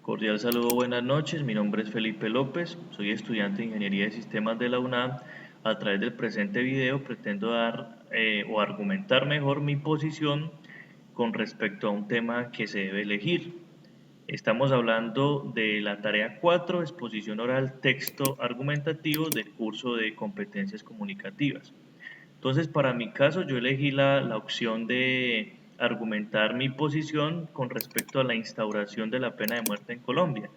Cordial saludo, buenas noches. Mi nombre es Felipe López, soy estudiante de Ingeniería de Sistemas de la UNAM. A través del presente video pretendo dar o argumentar mejor mi posición con respecto a un tema que se debe elegir. Estamos hablando de la tarea 4, exposición oral, texto argumentativo del curso de competencias comunicativas. Entonces, para mi caso, yo elegí la opción de argumentar mi posición con respecto a la instauración de la pena de muerte en Colombia.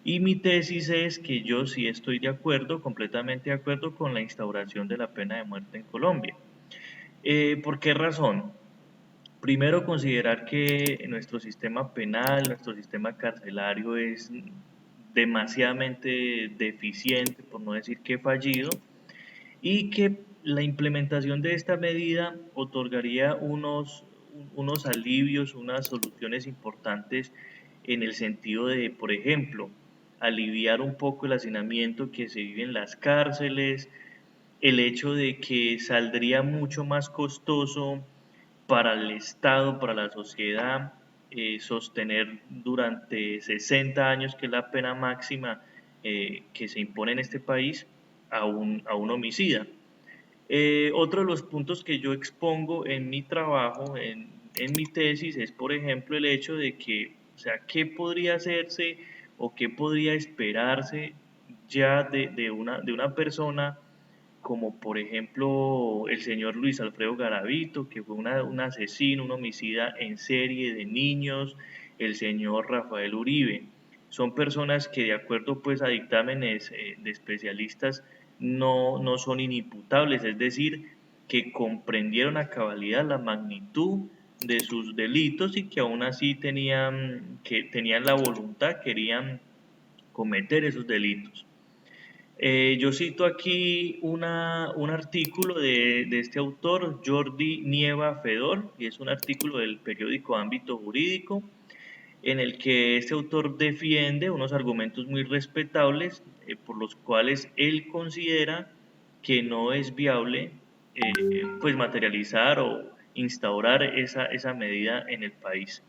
Y mi tesis es que yo sí estoy de acuerdo, completamente de acuerdo con la instauración de la pena de muerte en Colombia. ¿Por qué razón? Primero, considerar que nuestro sistema penal, nuestro sistema carcelario es demasiadamente deficiente, por no decir que fallido, y que la implementación de esta medida otorgaría unos alivios, unas soluciones importantes en el sentido de, por ejemplo, aliviar un poco el hacinamiento que se vive en las cárceles, el hecho de que saldría mucho más costoso para el Estado, para la sociedad, sostener durante 60 años, que es la pena máxima que se impone en este país, a un homicida. Otro de los puntos que yo expongo en mi trabajo, en mi tesis, es, por ejemplo, el hecho de que, o sea, qué podría hacerse o qué podría esperarse ya de una persona como, por ejemplo, el señor Luis Alfredo Garavito, que fue un asesino, un homicida en serie de niños, el señor Rafael Uribe. Son personas que, de acuerdo pues a dictámenes de especialistas, no son inimputables, es decir, que comprendieron a cabalidad la magnitud de sus delitos y que aún así tenían la voluntad, querían cometer esos delitos. Yo cito aquí un artículo de este autor, Jordi Nieva Fedor, y es un artículo del periódico Ámbito Jurídico, en el que este autor defiende unos argumentos muy respetables, por los cuales él considera que no es viable pues materializar o instaurar esa medida en el país.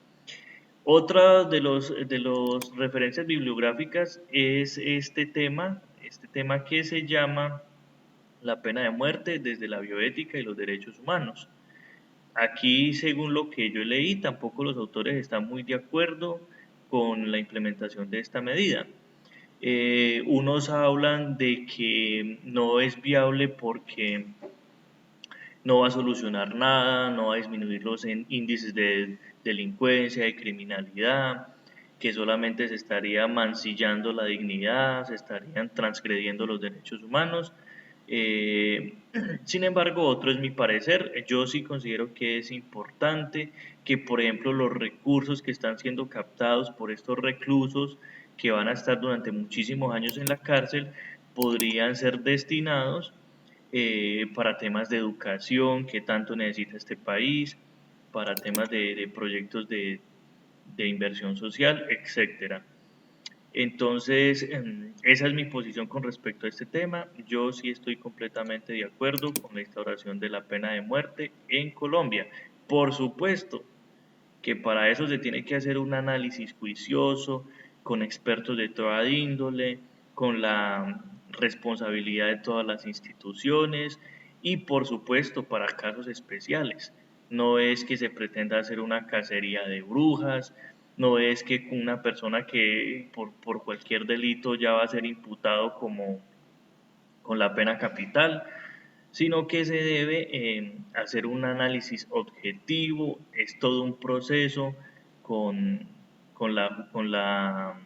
Otra de los referencias bibliográficas es este tema que se llama la pena de muerte desde la bioética y los derechos humanos. Aquí, según lo que yo leí, tampoco los autores están muy de acuerdo con la implementación de esta medida. Unos hablan de que no es viable porque no va a solucionar nada, no va a disminuir los índices de delincuencia, de criminalidad, que solamente se estaría mancillando la dignidad, se estarían transgrediendo los derechos humanos. Eh, Sin embargo, otro es mi parecer. Yo sí considero que es importante que, por ejemplo, los recursos que están siendo captados por estos reclusos que van a estar durante muchísimos años en la cárcel podrían ser destinados para temas de educación que tanto necesita este país, para temas de proyectos de inversión social, etcétera. Entonces, esa es mi posición con respecto a este tema. Yo sí estoy completamente de acuerdo con la instauración de la pena de muerte en Colombia. Por supuesto que para eso se tiene que hacer un análisis juicioso, con expertos de toda índole, con la responsabilidad de todas las instituciones y por supuesto para casos especiales. No es que se pretenda hacer una cacería de brujas, no es que una persona que por cualquier delito ya va a ser imputado como con la pena capital, sino que se debe hacer un análisis objetivo, es todo un proceso con, con la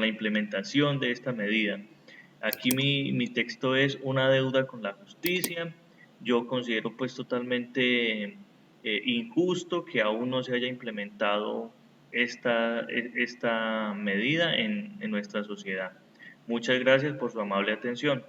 implementación de esta medida. Aquí mi texto es una deuda con la justicia. Yo considero pues totalmente injusto que aún no se haya implementado esta medida en nuestra sociedad. Muchas gracias por su amable atención.